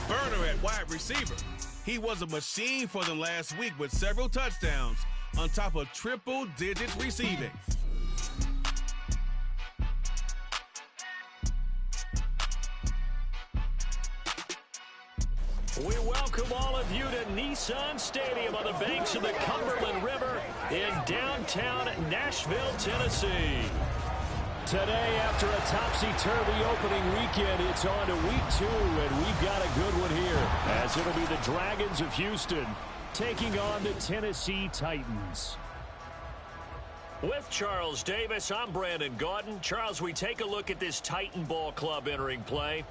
burner at wide receiver. He was a machine for them last week with several touchdowns on top of triple digits receiving. We welcome all of you to Nissan Stadium on the banks of the Cumberland River in downtown Nashville, Tennessee. Today, after a topsy-turvy opening weekend, it's on to week 2, and we've got a good one here, as it'll be the Dragons of Houston taking on the Tennessee Titans. With Charles Davis, I'm Brandon Gaudin. Charles, we take a look at this Titan ball club entering play.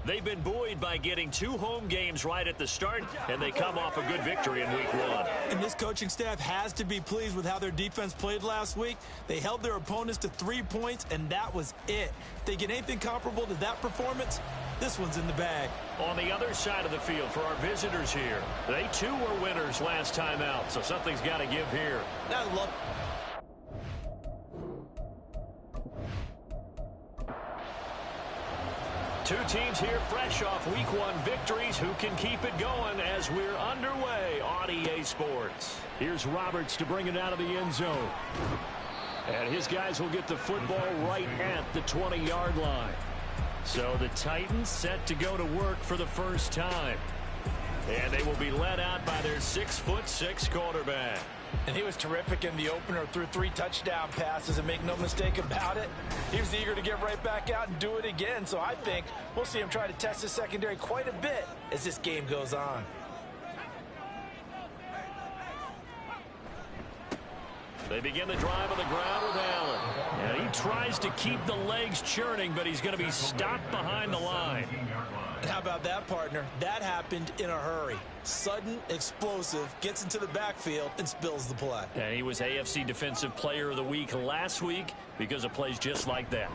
They've been buoyed by getting 2 home games right at the start, and they come off a good victory in week 1. And this coaching staff has to be pleased with how their defense played last week. They held their opponents to 3 points, and that was it. If they get anything comparable to that performance, this one's in the bag. On the other side of the field for our visitors here, they too were winners last time out, so something's got to give here. I love Two teams here fresh off week 1 victories. Who can keep it going as we're underway on EA Sports? Here's Roberts to bring it out of the end zone. And his guys will get the football right at the 20-yard line. So the Titans set to go to work for the first time. And they will be led out by their 6'6" quarterback. And he was terrific in the opener, threw 3 touchdown passes, and make no mistake about it, he was eager to get right back out and do it again. So I think we'll see him try to test his secondary quite a bit as this game goes on. They begin the drive on the ground with Allen. And he tries to keep the legs churning, but he's going to be stopped behind the line. And how about that, partner? That happened in a hurry. Sudden, explosive, gets into the backfield, and spills the play. And he was AFC Defensive Player of the Week last week because of plays just like that.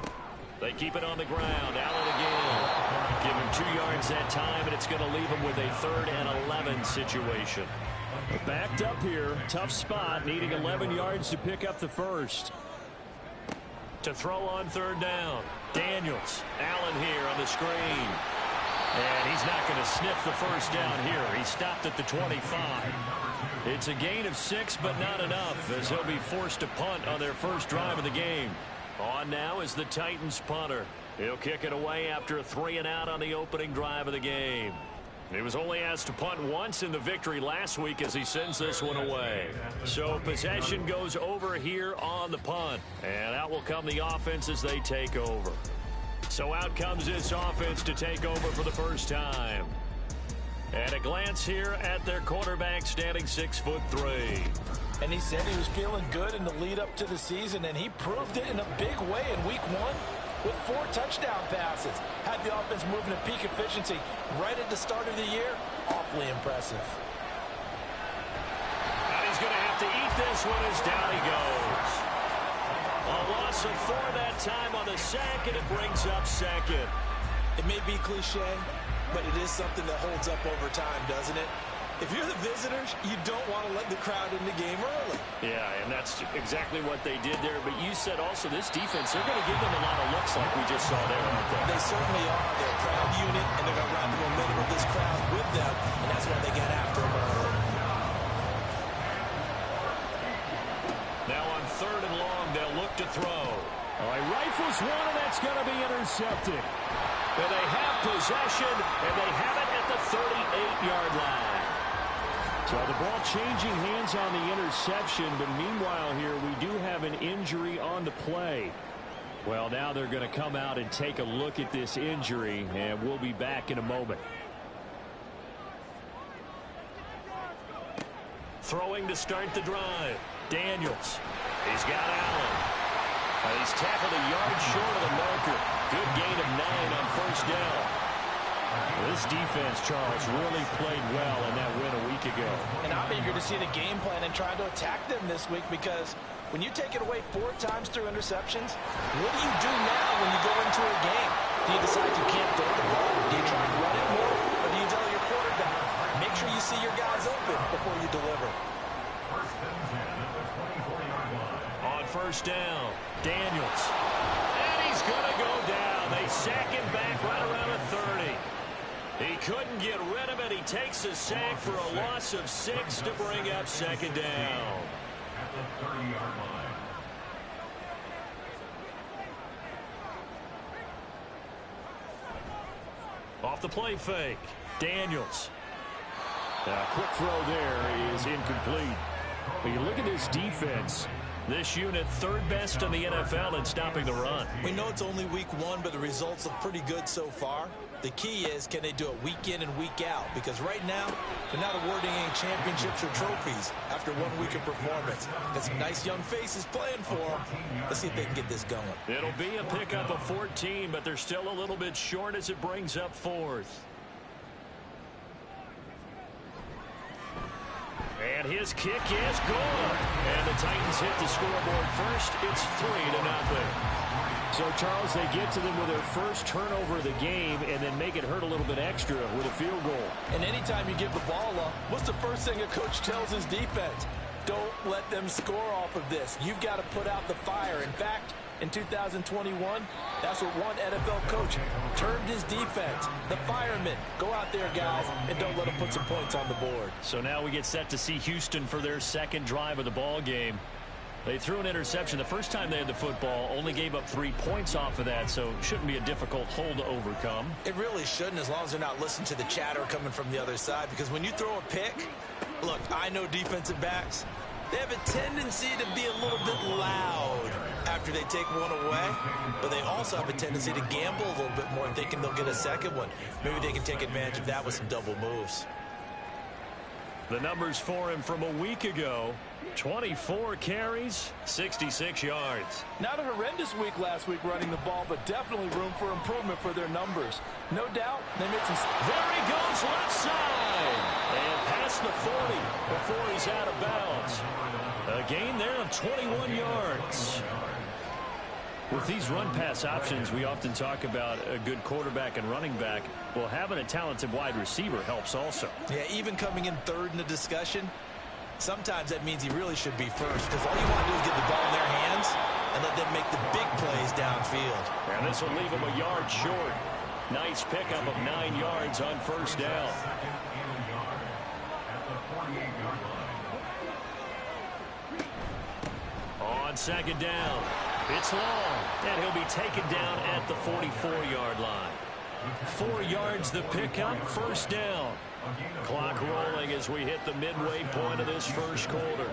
They keep it on the ground. Allen again. Give him 2 yards that time, and it's going to leave him with a 3rd and 11 situation. Backed up here. Tough spot, needing 11 yards to pick up the first. To throw on 3rd down. Daniels. Allen here on the screen. And he's not going to sniff the first down here. He stopped at the 25. It's a gain of 6, but not enough, as he'll be forced to punt on their first drive of the game. On now is the Titans punter. He'll kick it away after a 3-and-out on the opening drive of the game. He was only asked to punt once in the victory last week as he sends this one away. So possession goes over here on the punt. And out will come the offense as they take over. So out comes this offense to take over for the first time. And a glance here at their quarterback, standing 6'3". And he said he was feeling good in the lead up to the season, and he proved it in a big way in week 1 with 4 touchdown passes. Had the offense moving at peak efficiency right at the start of the year. Awfully impressive. And he's going to have to eat this one as down he goes. A loss of 4 that time on the sack, and it brings up 2nd. It may be cliche, but it is something that holds up over time, doesn't it? If you're the visitors, you don't want to let the crowd in the game early. Yeah, and that's exactly what they did there. But you said also this defense, they're going to give them a lot of looks like we just saw there, aren't they? They certainly are. They're a proud unit, and they're going to ride the momentum of this crowd with them, and that's why they got after them early. Now on 3rd and long, they'll look to throw. All right, rifles one, and that's going to be intercepted. And they have possession, and they have it at the 38-yard line. So the ball changing hands on the interception, but meanwhile here we do have an injury on the play. Well, now they're going to come out and take a look at this injury, and we'll be back in a moment. Throwing to start the drive. Daniels. He's got Allen. He's tackled a yard short of the marker. Good gain of 9 on 1st down. This defense, Charles, really played well in that win a week ago. And I'm eager to see the game plan and trying to attack them this week, because when you take it away 4 times through interceptions, what do you do now when you go into a game? Do you decide you can't throw the ball? Do you try and run it more? Or do you tell your quarterback, make sure you see your guys open before you deliver? On 1st down, Daniels. And he's going to go down. They sack him back right around the 30. He couldn't get rid of it. He takes a sack for a loss of 6 to bring up second down. At the 30-yard line. Off the play fake. Daniels. A quick throw there is incomplete. When you look at this defense, this unit third best in the NFL in stopping the run. We know it's only week 1, but the results look pretty good so far. The key is, can they do it week in and week out? Because right now, they're not awarding any championships or trophies after 1 week of performance. Got some nice young faces playing for them. Let's see if they can get this going. It'll be a pickup of 14, but they're still a little bit short as it brings up 4th. And his kick is good. And the Titans hit the scoreboard first. It's 3-0. So, Charles, they get to them with their first turnover of the game and then make it hurt a little bit extra with a field goal. And anytime you give the ball up, what's the first thing a coach tells his defense? Don't let them score off of this. You've got to put out the fire. In fact, in 2021, that's what one NFL coach termed his defense. The firemen. Go out there, guys, and don't let them put some points on the board. So now we get set to see Houston for their second drive of the ball game. They threw an interception the first time they had the football, only gave up 3 points off of that, so shouldn't be a difficult hole to overcome. It really shouldn't, as long as they're not listening to the chatter coming from the other side, because when you throw a pick, look, I know defensive backs, they have a tendency to be a little bit loud after they take one away, but they also have a tendency to gamble a little bit more, thinking they'll get a second one. Maybe they can take advantage of that with some double moves. The numbers for him from a week ago: 24 carries, 66 yards. Not a horrendous week last week running the ball, but definitely room for improvement for their numbers. No doubt they made some... There he goes, left side. And past the 40 before he's out of bounds. A gain there of 21 yards. With these run-pass options, we often talk about a good quarterback and running back. Well, having a talented wide receiver helps also. Yeah, even coming in third in the discussion, sometimes that means he really should be first, because all you want to do is get the ball in their hands and let them make the big plays downfield. And this will leave him a yard short. Nice pickup of 9 yards on first down. On second down, it's long, and he'll be taken down at the 44-yard line. 4 yards the pickup, first down. Clock rolling as we hit the midway point of this first quarter.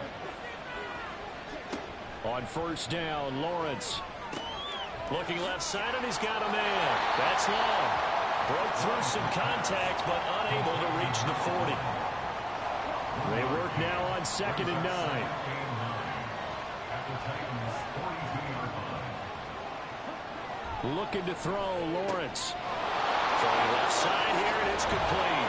On first down, Lawrence. Looking left side, and he's got a man. That's long. Broke through some contact, but unable to reach the 40. They work now on 2nd and 9. Looking to throw, Lawrence. Throwing left side here, and it's complete.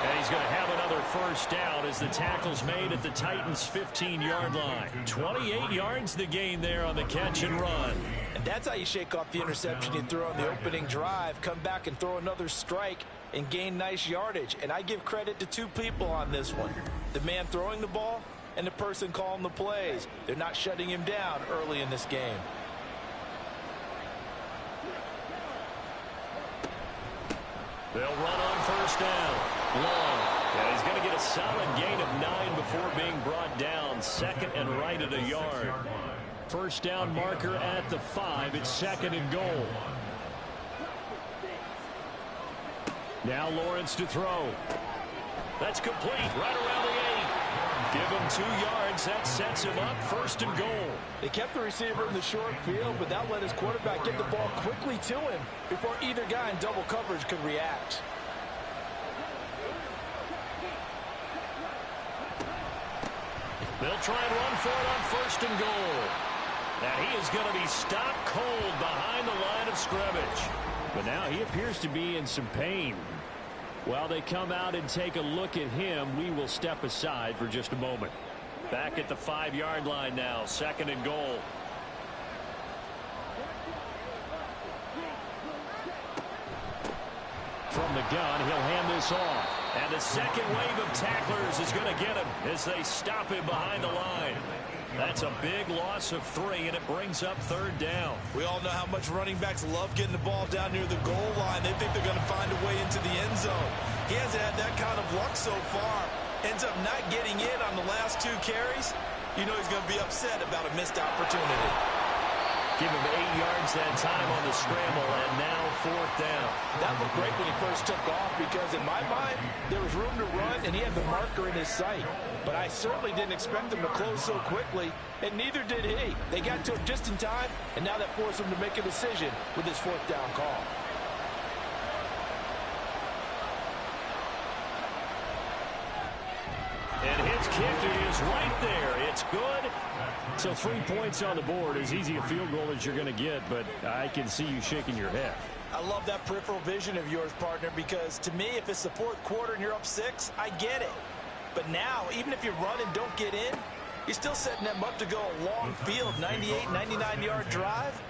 And he's going to have another first down as the tackle's made at the Titans' 15-yard line. 28 yards the gain there on the catch and run. And that's how you shake off the interception you threw on the opening drive. Come back and throw another strike and gain nice yardage. And I give credit to 2 people on this one. The man throwing the ball and the person calling the plays. They're not shutting him down early in this game. They'll run on first down. Long. And he's going to get a solid gain of 9 before being brought down. 2nd and right at a yard. First down marker at the 5. It's 2nd and goal. Now Lawrence to throw. That's complete right around the 8. Give him 2 yards. That sets him up 1st and goal. They kept the receiver in the short field, but that let his quarterback get the ball quickly to him before either guy in double coverage could react. They'll try and run for it on 1st and goal. And he is going to be stopped cold behind the line of scrimmage. But now he appears to be in some pain. While they come out and take a look at him, we will step aside for just a moment. Back at the 5-yard line now, 2nd and goal. From the gun, he'll hand this off. And the second wave of tacklers is going to get him as they stop him behind the line. That's a big loss of 3, and it brings up 3rd down. We all know how much running backs love getting the ball down near the goal line. They think they're going to find a way into the end zone. He hasn't had that kind of luck so far. Ends up not getting in on the last 2 carries. You know he's going to be upset about a missed opportunity. Give him 8 yards that time on the scramble, and now 4th down. That looked great when he first took off because, in my mind, there was room to run, and he had the marker in his sight. But I certainly didn't expect him to close so quickly, and neither did he. They got to him just in time, and now that forced him to make a decision with his 4th down call. And his kick is right there. It's good. So 3 points on the board, as easy a field goal as you're going to get, but I can see you shaking your head. I love that peripheral vision of yours, partner, because to me, if it's the 4th quarter and you're up 6, I get it. But now, even if you run and don't get in, you're still setting them up to go a long field, 98, 99-yard drive.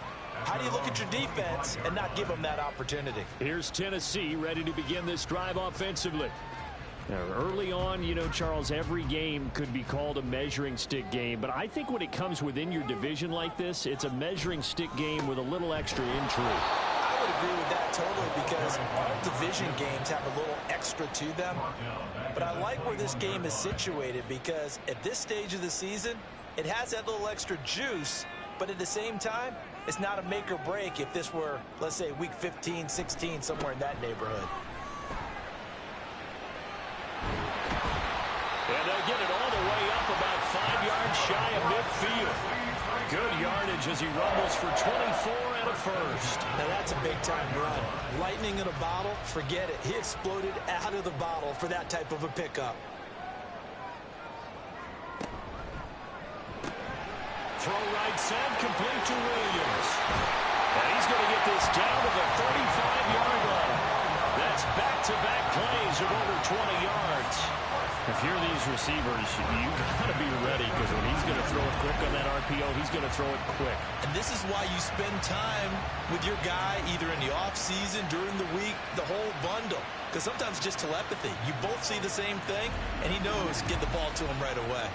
How do you look at your defense and not give them that opportunity? Here's Tennessee ready to begin this drive offensively. Now, early on, you know, Charles, every game could be called a measuring stick game, but I think when it comes within your division like this, it's a measuring stick game with a little extra intrigue. I would agree with that totally because all division games have a little extra to them. But I like where this game is situated because at this stage of the season, it has that little extra juice, but at the same time, it's not a make or break if this were, let's say, week 15, 16, somewhere in that neighborhood. And they'll get it all the way up about 5 yards shy of midfield. Good yardage as he rumbles for 24 and a first. Now that's a big-time run. Lightning in a bottle, forget it. He exploded out of the bottle for that type of a pickup. Throw right side, complete to Williams. And he's going to get this down to the 35-yard line. That's back-to-back plays of over 20 yards. If you're these receivers, you got to be ready because when he's going to throw it quick on that RPO, he's going to throw it quick. And this is why you spend time with your guy either in the offseason, during the week, the whole bundle. Because sometimes it's just telepathy. You both see the same thing, and he knows get the ball to him right away.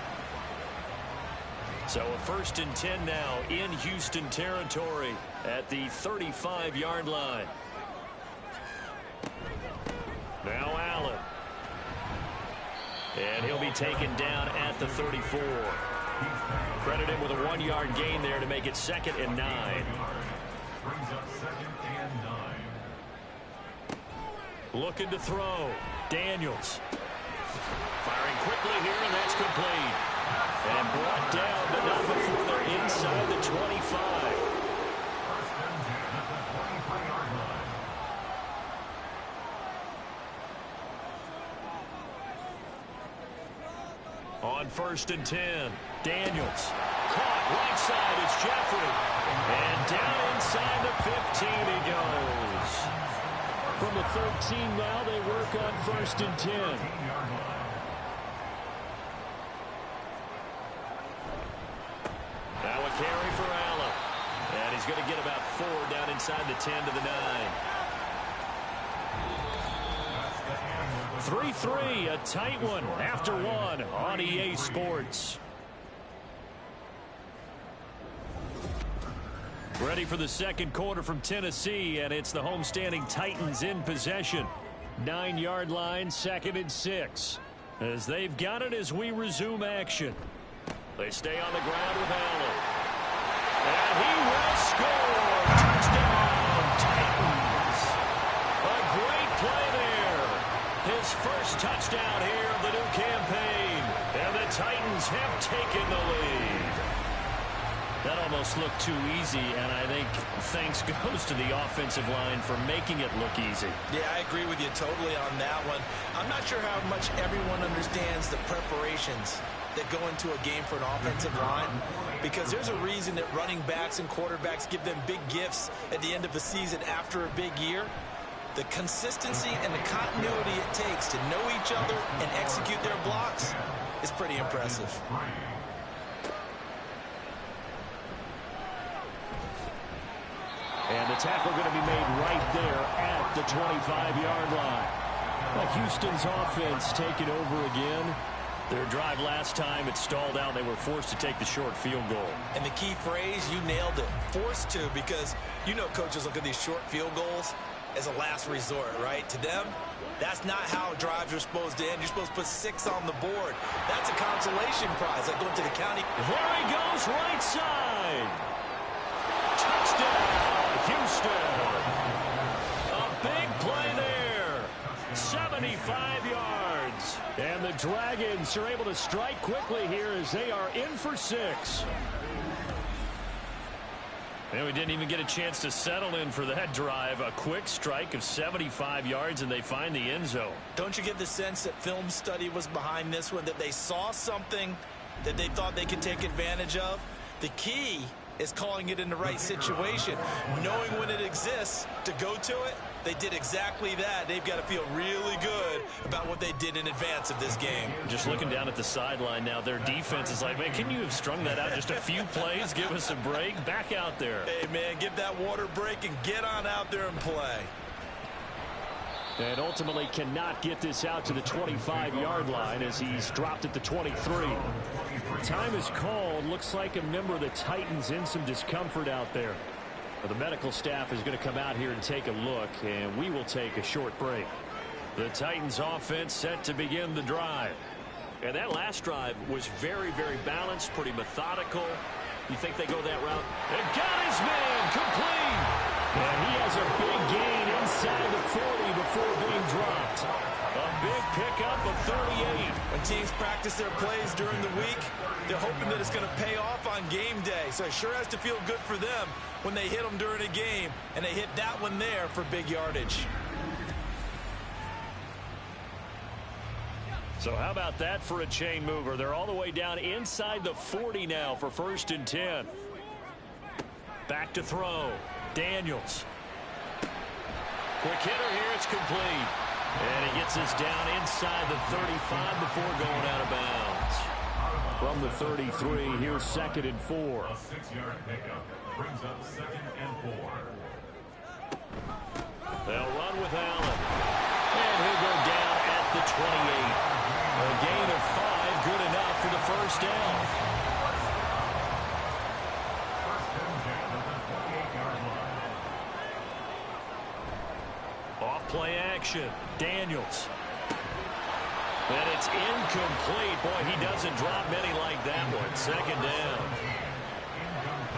So a 1st and 10 now in Houston territory at the 35-yard line. Now Allen. And he'll be taken down at the 34. Credit him with a 1-yard gain there to make it 2nd and 9. Brings up 2nd and 9. Looking to throw. Daniels. Firing quickly here, and that's complete. And brought down, but not before they're inside the 25. On 1st and 10, Daniels. Caught right side, it's Jeffrey. And down inside the 15 he goes. From the 13 now, they work on 1st and 10. Now a carry for Allen. And he's going to get about 4 down inside the 10 to the 9. 3-3, a tight one after 1 on EA Sports. Ready for the 2nd quarter from Tennessee, and it's the homestanding Titans in possession. 9-yard line, 2nd and 6. As they've got it as we resume action. They stay on the ground with Allen. And he will score. Touchdown, Titans. A great play there. His first touchdown here of the new campaign. And the Titans have taken the lead. That almost looked too easy, and I think thanks goes to the offensive line for making it look easy. Yeah, I agree with you totally on that one. I'm not sure how much everyone understands the preparations that go into a game for an offensive line, because there's a reason that running backs and quarterbacks give them big gifts at the end of the season after a big year. The consistency and the continuity it takes to know each other and execute their blocks is pretty impressive. And the tackle going to be made right there at the 25-yard line. Houston's offense taking over again. Their drive last time, it stalled out. They were forced to take the short field goal. And the key phrase, you nailed it, forced to, because you know coaches look at these short field goals as a last resort, right? To them, that's not how drives are supposed to end. You're supposed to put 6 on the board. That's a consolation prize, like going to the county. There he goes, right side. Touchdown, Houston. A big play there. 75 yards. And the Dragons are able to strike quickly here as they are in for 6. And we didn't even get a chance to settle in for that drive. A quick strike of 75 yards, and they find the end zone. Don't you get the sense that film study was behind this one, that they saw something that they thought they could take advantage of? The key is calling it in the right situation, knowing when it exists to go to it. They did exactly that. They've got to feel really good about what they did in advance of this game. Just looking down at the sideline now, their defense is like, man, can you have strung that out just a few plays? Give us a break. Back out there. Hey, man, give that water break and get on out there and play. And ultimately cannot get this out to the 25-yard line as he's dropped at the 23. Time is called. Looks like a member of the Titans in some discomfort out there. Well, the medical staff is going to come out here and take a look, and we will take a short break. The Titans offense set to begin the drive. And that last drive was very, very balanced, pretty methodical. You think they go that route? And got his man complete. And he has a big gain inside the 40 before being dropped. A big pickup of 38. When teams practice their plays during the week, they're hoping that it's going to pay off on game day. So it sure has to feel good for them when they hit them during a game, and they hit that one there for big yardage. So how about that for a chain mover? They're all the way down inside the 40 now for 1st and 10. Back to throw. Daniels. Quick hitter here. It's complete. And he gets us down inside the 35 before going out of bounds. From the 33, here's 2nd and 4. A 6-yard pickup brings up 2nd and 4. They'll run with Allen. And he'll go down at the 28. A gain of 5, good enough for the first down. Off play action. Daniels. And it's incomplete. Boy, he doesn't drop many like that one. 2nd down.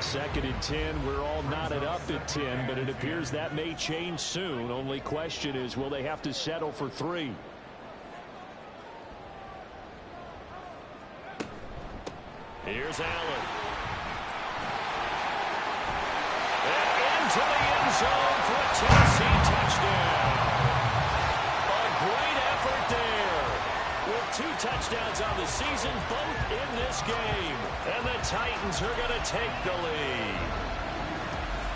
2nd and 10. We're all knotted up at 10, but it appears that may change soon. Only question is, will they have to settle for 3? Here's Allen. And into the end zone for a Tennessee touchdown. A great effort there. With 2 touchdowns on the season, both in this game. And the Titans are going to take the lead.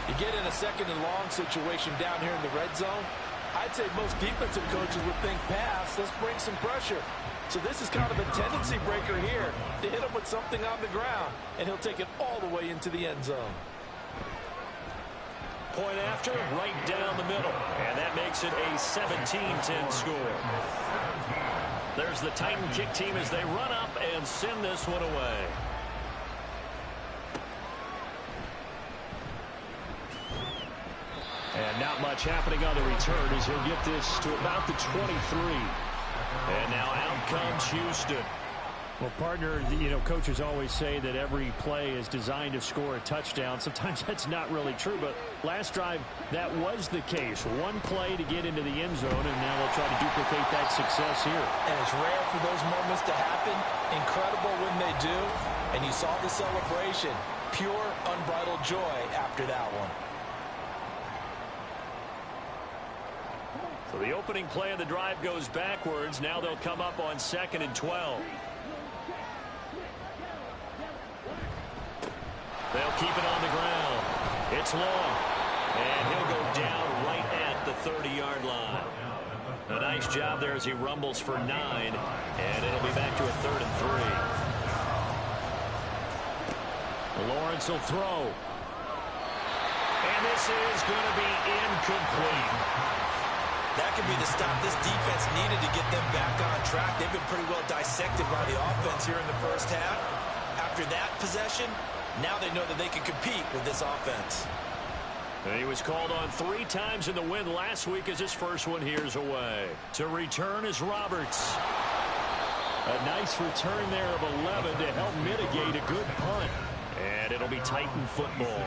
You get in a 2nd and long situation down here in the red zone, I'd say most defensive coaches would think pass. Let's bring some pressure. So this is kind of a tendency breaker here to hit him with something on the ground, and he'll take it all the way into the end zone. Point after, right down the middle. And that makes it a 17-10 score. There's the Titan kick team as they run up and send this one away. And not much happening on the return as he'll get this to about the 23. And now out comes Houston. Well, partner, you know, coaches always say that every play is designed to score a touchdown. Sometimes that's not really true, but last drive, that was the case. One play to get into the end zone, and now they'll try to duplicate that success here. And it's rare for those moments to happen. Incredible when they do. And you saw the celebration. Pure, unbridled joy after that one. So the opening play of the drive goes backwards. Now they'll come up on 2nd and 12. They'll keep it on the ground. It's long. And he'll go down right at the 30-yard line. A nice job there as he rumbles for 9. And it'll be back to a 3rd and 3. Lawrence will throw. And this is going to be incomplete. That could be the stop this defense needed to get them back on track. They've been pretty well dissected by the offense here in the first half. After that possession, now they know that they can compete with this offense. And he was called on 3 times in the win last week as his first one here's away. To return is Roberts. A nice return there of 11 to help mitigate a good punt. And it'll be Titan football.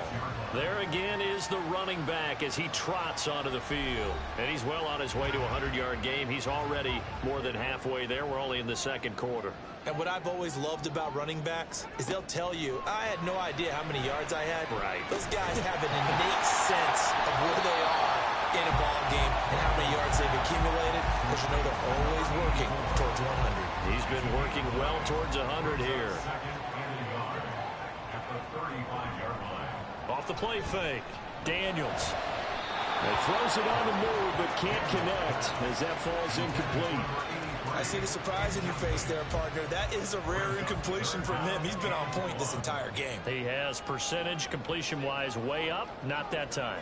There again is the running back as he trots onto the field. And he's well on his way to a 100-yard game. He's already more than halfway there. We're only in the second quarter. And what I've always loved about running backs is they'll tell you, I had no idea how many yards I had. Right. Those guys have an innate sense of where they are in a ball game and how many yards they've accumulated, because you know they're always working towards 100. He's been working well towards 100 here. Off the play fake, Daniels. He throws it on the move, but can't connect as that falls incomplete. I see the surprise in your face there, partner. That is a rare incompletion from him. He's been on point this entire game. He has percentage completion-wise way up, not that time.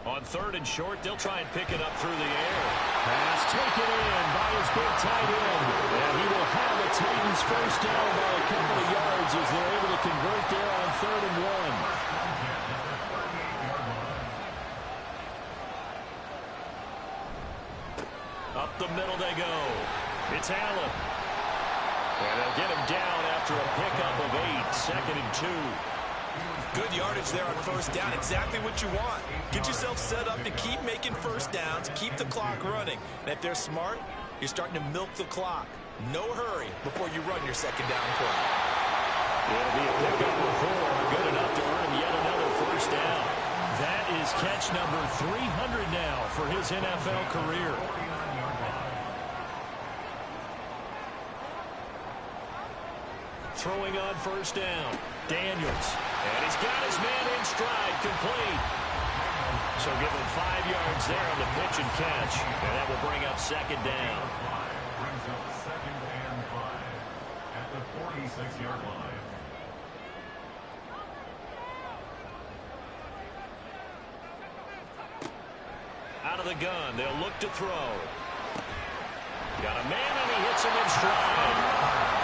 On 3rd and short, they'll try and pick it up through the air. Pass taken in by his big tight end. And he will have the Titans first down by a couple of yards as they're able to convert there on 3rd and 1. Up the middle they go. It's Allen. And they'll get him down after a pickup of 8, 2nd and 2. Good yardage there on first down. Exactly what you want. Get yourself set up to keep making first downs, keep the clock running. And if they're smart, you're starting to milk the clock. No hurry before you run your second down play. It'll be a pickup of 4, good enough to earn yet another first down. That is catch number 300 now for his NFL career. Throwing on first down, Daniels. And he's got his man in stride, complete. So give him 5 yards there on the pitch and catch. And that will bring up second down. Brings up 2nd and 5 at the 46-yard line. Out of the gun, they'll look to throw. Got a man and he hits him in stride.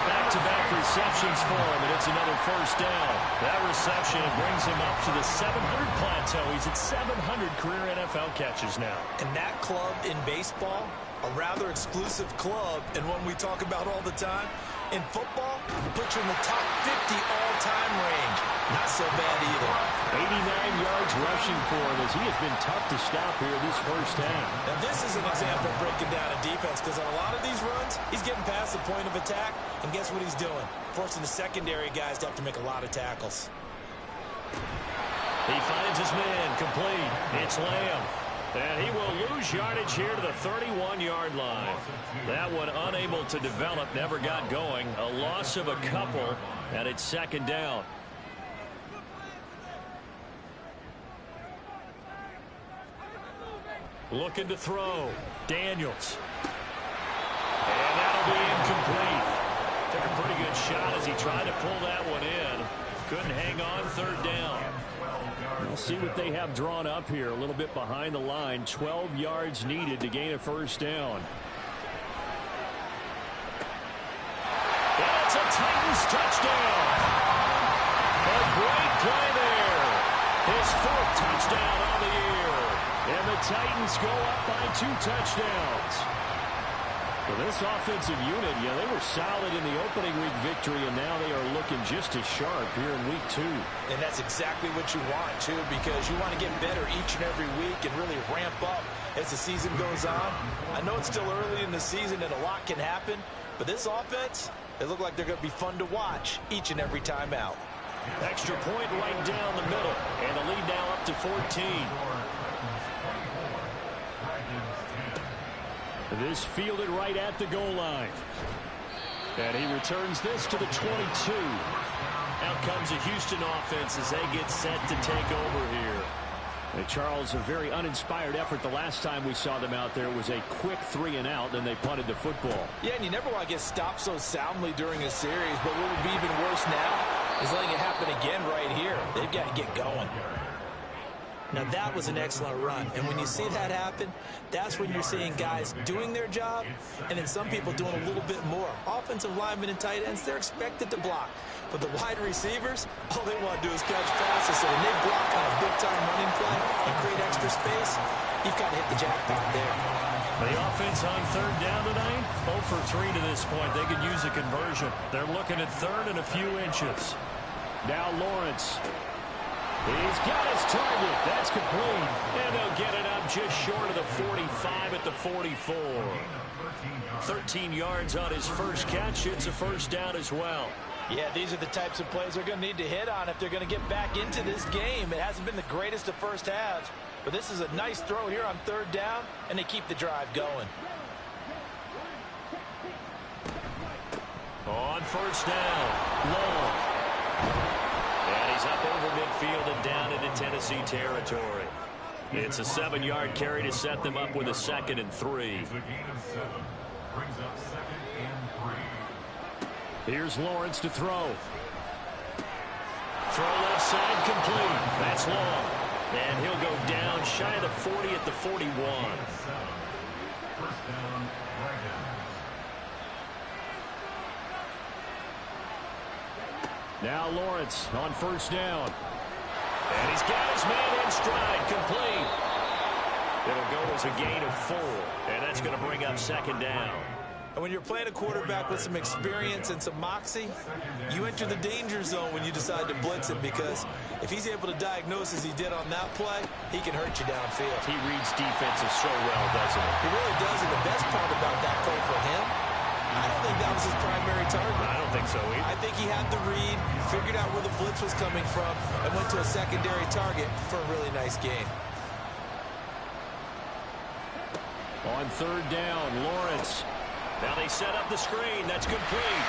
Back-to-back receptions for him, and it's another first down. That reception brings him up to the 700 plateau. He's at 700 career NFL catches now. And that club in baseball, a rather exclusive club, and one we talk about all the time. In football, put you in the top 50 all-time range. Not so bad either. 89 yards rushing for him as he has been tough to stop here this first half. Now this is an example of breaking down a defense, because on a lot of these runs, he's getting past the point of attack, and guess what he's doing? Forcing the secondary guys to have to make a lot of tackles. He finds his man, complete. It's Lamb. And he will lose yardage here to the 31-yard line. That one unable to develop, never got going. A loss of a couple, and it's second down. Looking to throw. Daniels. And that'll be incomplete. Took a pretty good shot as he tried to pull that one in. Couldn't hang on, third down. We'll see what they have drawn up here. A little bit behind the line. 12 yards needed to gain a first down. And it's a Titans touchdown. A great play there. His 4th touchdown on the year. And the Titans go up by 2 touchdowns. Well, this offensive unit, yeah, they were solid in the opening week victory, and now they are looking just as sharp here in week 2. And that's exactly what you want, too, because you want to get better each and every week and really ramp up as the season goes on. I know it's still early in the season and a lot can happen, but this offense, they look like they're going to be fun to watch each and every time out. Extra point right down the middle, and the lead now up to 14. This fielded right at the goal line. And he returns this to the 22. Out comes a Houston offense as they get set to take over here. And Charles, a very uninspired effort the last time we saw them out there. Was a quick 3 and out, then they punted the football. Yeah, and you never want to get stopped so soundly during a series, but what would be even worse now is letting it happen again right here. They've got to get going. Now, that was an excellent run. And when you see that happen, that's when you're seeing guys doing their job and then some people doing a little bit more. Offensive linemen and tight ends, they're expected to block. But the wide receivers, all they want to do is catch passes. So when they block on a big-time running play and create extra space, you've got to hit the jackpot there. The offense on third down tonight, 0 for 3 to this point. They could use a conversion. They're looking at third and a few inches. Now Lawrence. He's got his target. That's complete. And they'll get it up just short of the 45 at the 44. 13 yards on his first catch. It's a first down as well. Yeah, these are the types of plays they're going to need to hit on if they're going to get back into this game. It hasn't been the greatest of first halves, but this is a nice throw here on third down, and they keep the drive going. On first down, long. And he's up over midfield and down into Tennessee territory. It's a 7-yard carry to set them up with a 2nd and 3. It's a gain of 7. Brings up 2nd and 3. Here's Lawrence to throw. Throw left side complete. That's long. And he'll go down shy of the 40 at the 41. First down, Dragons. Now Lawrence on first down. And he's got his man in stride, complete. It'll go as a gain of 4. And that's going to bring up 2nd down. And when you're playing a quarterback with some experience and some moxie, you enter the danger zone when you decide to blitz him, because if he's able to diagnose as he did on that play, he can hurt you downfield. He reads defenses so well, doesn't he? He really does, and the best part about that play for him, I don't think that was his primary target. I don't think so either. I think he had the read, figured out where the blitz was coming from, and went to a secondary target for a really nice gain. On third down, Lawrence. Now they set up the screen. That's complete.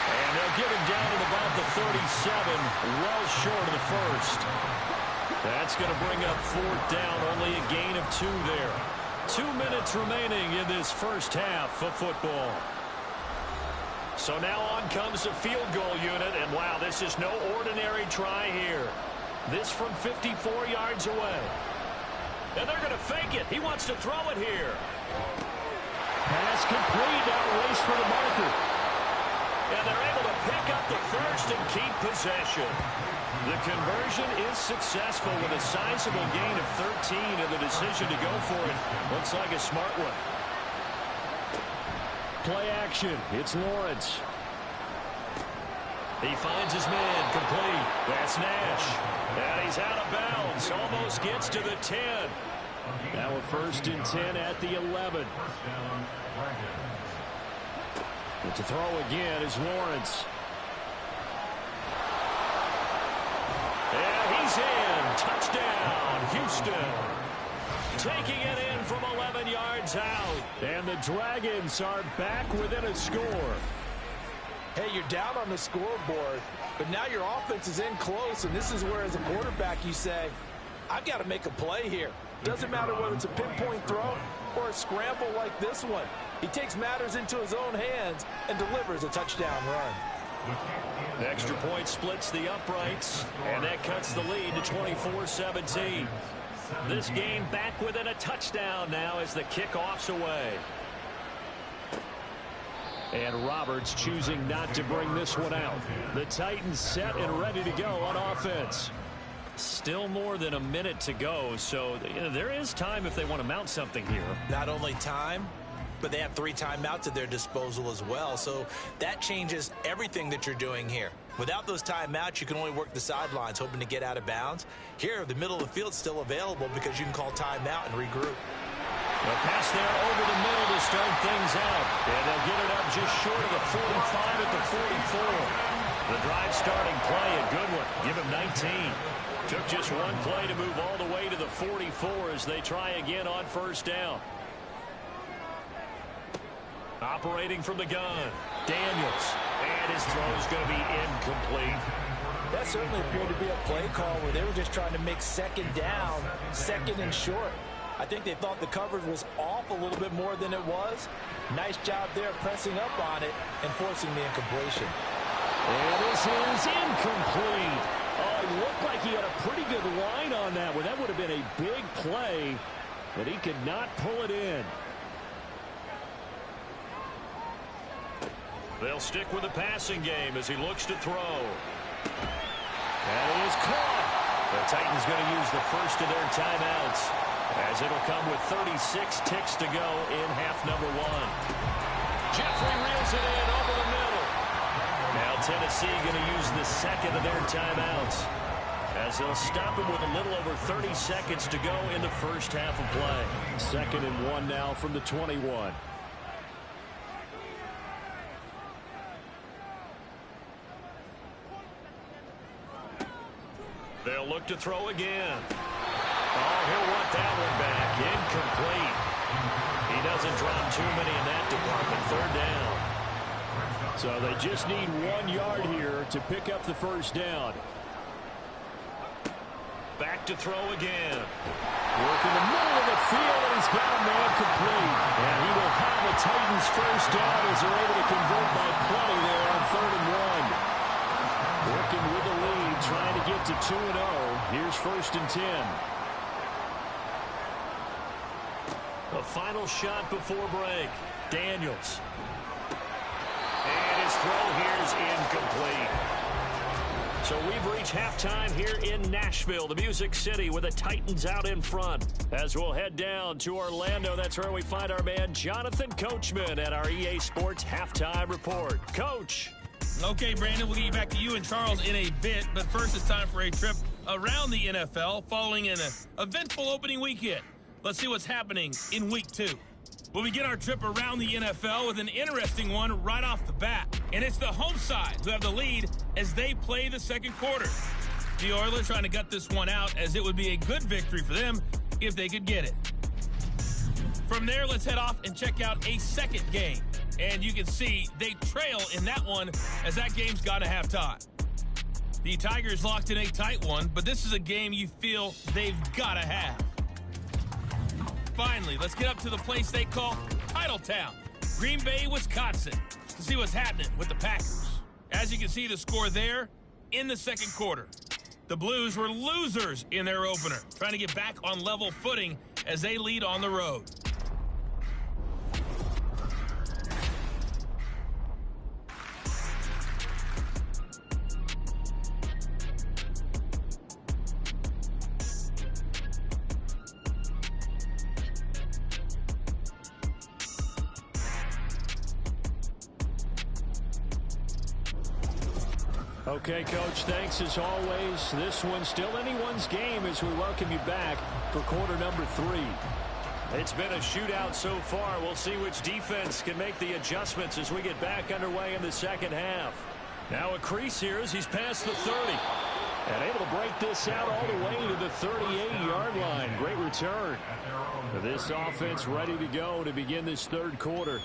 And they'll get him down at about the 37, well short of the first. That's going to bring up 4th down, only a gain of 2 there. 2 minutes remaining in this first half of football. So now on comes the field goal unit, and wow, this is no ordinary try here. This from 54 yards away. And they're going to fake it. He wants to throw it here. Pass complete, now race for the marker. And they're able to pick up the first and keep possession. The conversion is successful with a sizable gain of 13, and the decision to go for it looks like a smart one. Play action. It's Lawrence. He finds his man, complete. That's Nash. And he's out of bounds. Almost gets to the 10. Now a 1st and 10 at the 11. But to throw again is Lawrence. And he's in. Touchdown, Houston. Taking it in from 11 yards out. And the Dragons are back within a score. Hey, you're down on the scoreboard, but now your offense is in close, and this is where, as a quarterback, you say, I've got to make a play here. Doesn't matter whether it's a pinpoint throw or a scramble like this one. He takes matters into his own hands and delivers a touchdown run. The extra point splits the uprights, and that cuts the lead to 24-17. This game back within a touchdown now as the kickoff's away. And Roberts choosing not to bring this one out. The Titans set and ready to go on offense. Still more than a minute to go, so there is time if they want to mount something here. Not only time, but they have 3 timeouts at their disposal as well, so that changes everything that you're doing here. Without those timeouts, you can only work the sidelines, hoping to get out of bounds. Here, the middle of the field's still available because you can call timeout and regroup. The pass there over the middle to start things out. And they'll get it up just short of the 45 at the 44. The drive starting play, a good one. Give him 19. Took just one play to move all the way to the 44 as they try again on first down. Operating from the gun, Daniels. And his throw is going to be incomplete. That certainly appeared to be a play call where they were just trying to make 2nd down, 2nd and short. I think they thought the coverage was off a little bit more than it was. Nice job there pressing up on it and forcing the incompletion. And this is incomplete. Oh, looked like he had a pretty good line on that one. That would have been a big play, but he could not pull it in. They'll stick with the passing game as he looks to throw. That is caught. The Titans going to use the first of their timeouts, as it'll come with 36 ticks to go in half number one. Jeffrey reels it in over the middle. Now Tennessee going to use the second of their timeouts, as they'll stop him with a little over 30 seconds to go in the first half of play. 2nd and 1 now from the 21. They'll look to throw again. Oh, he'll want that one back. Incomplete. He doesn't drop too many in that department. 3rd down. So they just need 1 yard here to pick up the first down. Back to throw again. Work in the middle of the field, and he's got a man complete. And he will have the Titans first down as they're able to convert by plenty there on 3rd and 1. Working with the lead, trying to get to 2-0. Here's 1st and 10. A final shot before break. Daniels. And his throw here is incomplete. So we've reached halftime here in Nashville, the Music City, with the Titans out in front. As we'll head down to Orlando, that's where we find our man Jonathan Coachman at our EA Sports Halftime Report. Coach. Okay, Brandon, we'll get back to you and Charles in a bit, but first it's time for a trip around the NFL following an eventful opening weekend. Let's see what's happening in Week 2. We'll begin our trip around the NFL with an interesting one right off the bat, and it's the home side who have the lead as they play the second quarter. The Oilers trying to gut this one out, as it would be a good victory for them if they could get it. From there, let's head off and check out a second game. And you can see they trail in that one as that game's gone to halftime. The Tigers locked in a tight one, but this is a game you feel they've got to have. Finally, let's get up to the place they call Titletown, Green Bay, Wisconsin, to see what's happening with the Packers. As you can see the score there in the second quarter. The Blues were losers in their opener, trying to get back on level footing as they lead on the road. Okay, Coach, thanks as always. This one's still anyone's game as we welcome you back for quarter number 3. It's been a shootout so far. We'll see which defense can make the adjustments as we get back underway in the second half. Now a crease here as he's past the 30. And able to break this out all the way to the 38-yard line. Great return. This offense ready to go to begin this third quarter.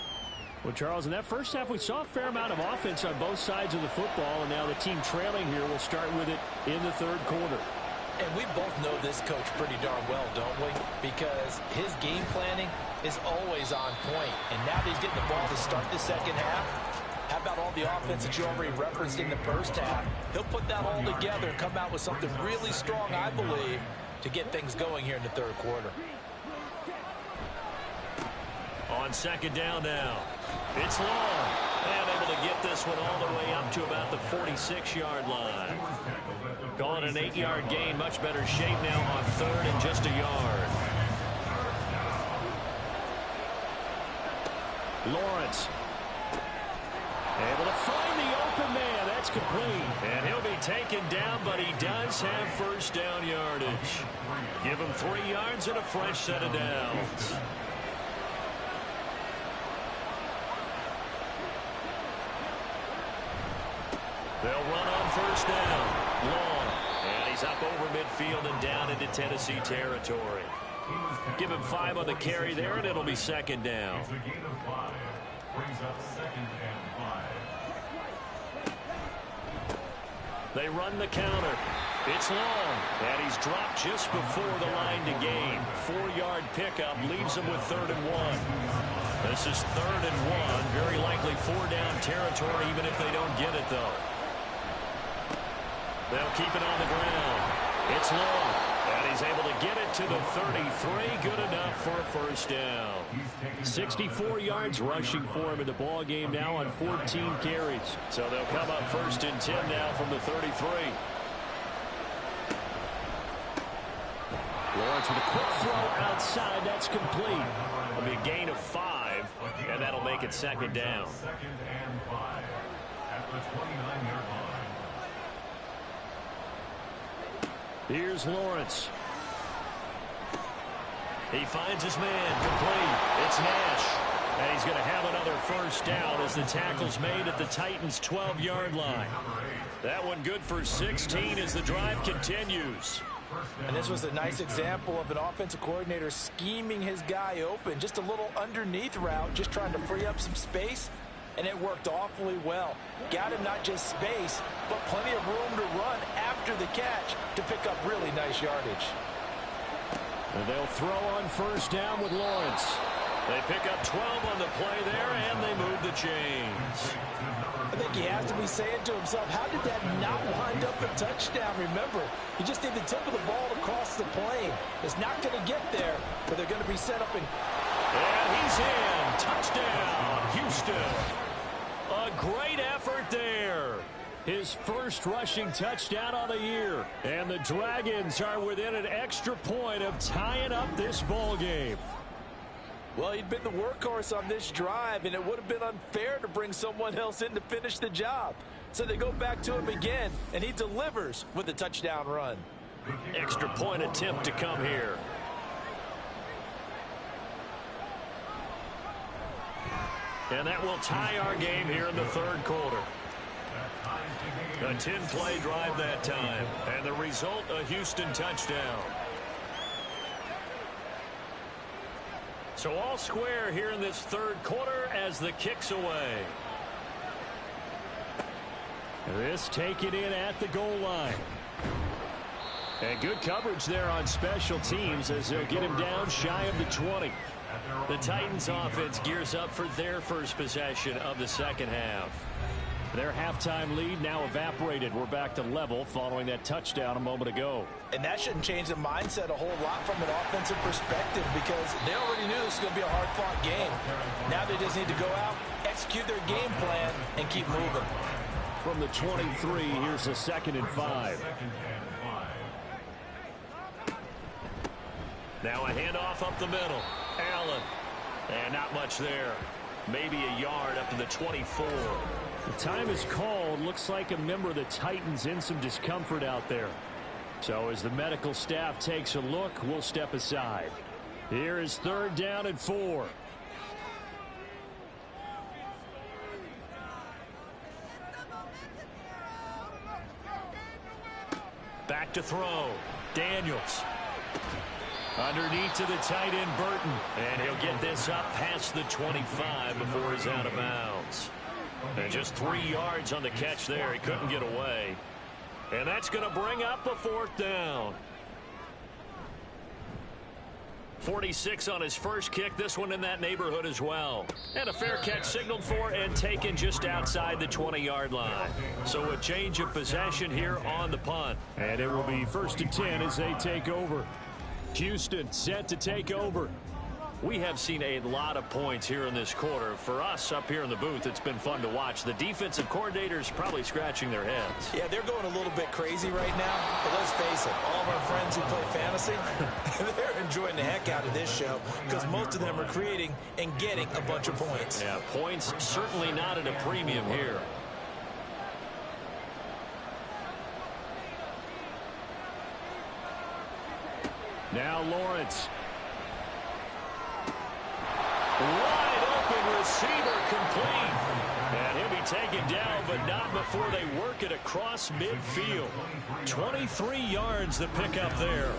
Well, Charles, in that first half, we saw a fair amount of offense on both sides of the football, and now the team trailing here will start with it in the third quarter. And we both know this coach pretty darn well, don't we? Because his game planning is always on point. And now that he's getting the ball to start the second half, how about all the offense that you already referenced in the first half? He'll put that all together and come out with something really strong, I believe, to get things going here in the third quarter. On second down now. It's long. And able to get this one all the way up to about the 46-yard line. Calling an 8-yard gain. Much better shape now on third and just a yard. Lawrence. Able to find the open man. That's complete. And he'll be taken down, but he does have first down yardage. Give him 3 yards and a fresh set of downs. They'll run on first down. Long. And he's up over midfield and down into Tennessee territory. Give him 5 on the carry there, and it'll be second down. It's a gain of 5. Brings up 2nd and 5. They run the counter. It's long. And he's dropped just before the line to gain. 4-yard pickup leaves him with 3rd and 1. This is 3rd and 1. Very likely 4-down territory, even if they don't get it, though. They'll keep it on the ground. It's long, and he's able to get it to the 33. Good enough for a first down. 64 yards rushing for him in the ball game now on 14 carries. So they'll come up 1st and 10 now from the 33. Lawrence with a quick throw outside. That's complete. It'll be a gain of 5, and that'll make it 2nd down. 2nd and 5 at the 29-yard line. Here's Lawrence. He finds his man, complete. It's Nash. And he's going to have another first down as the tackle's made at the Titans' 12-yard line. That one good for 16 as the drive continues. And this was a nice example of an offensive coordinator scheming his guy open. Just a little underneath route, just trying to free up some space. And it worked awfully well. Got him not just space, but plenty of room to run after the catch to pick up really nice yardage. And they'll throw on first down with Lawrence. They pick up 12 on the play there, and they move the chains. I think he has to be saying to himself, how did that not wind up a touchdown? Remember, he just need the tip of the ball to cross the plane. It's not going to get there, but they're going to be set up. And he's in. Touchdown, Houston. A great effort there. His first rushing touchdown on the year. And the Dragons are within an extra point of tying up this ball game. Well, he'd been the workhorse on this drive, and it would have been unfair to bring someone else in to finish the job. So they go back to him again, and he delivers with a touchdown run. Extra point attempt to come here. And that will tie our game here in the 3rd quarter. A 10-play drive that time. And the result, a Houston touchdown. So all square here in this 3rd quarter as the kick's away. This taken in at the goal line. And good coverage there on special teams as they'll get him down shy of the 20. The Titans offense gears up for their first possession of the 2nd half. Their halftime lead now evaporated. We're back to level following that touchdown a moment ago. And that shouldn't change the mindset a whole lot from an offensive perspective because they already knew this was going to be a hard-fought game. Now they just need to go out, execute their game plan, and keep moving. From the 23, here's a 2nd and 5. Now a handoff up the middle. Allen. And not much there. Maybe a yard up to the 24. The time is called. Looks like a member of the Titans in some discomfort out there. So as the medical staff takes a look, we'll step aside. Here is 3rd down and 4. Back to throw. Daniels. Underneath to the tight end, Burton. And he'll get this up past the 25 before he's out of bounds. And just 3 yards on the catch there. He couldn't get away. And that's going to bring up a 4th down. 46 on his first kick. This one in that neighborhood as well. And a fair catch signaled for and taken just outside the 20-yard line. So a change of possession here on the punt. And it will be 1st and 10 as they take over. Houston set to take over. We have seen a lot of points here in this quarter. For us up here in the booth, it's been fun to watch. The defensive coordinators probably scratching their heads. Yeah, they're going a little bit crazy right now. But let's face it, all of our friends who play fantasy, they're enjoying the heck out of this show because most of them are creating and getting a bunch of points. Yeah, points certainly not at a premium here. Now Lawrence. Wide open receiver complete. And he'll be taken down, but not before they work it across midfield. 23 yards to pick up there.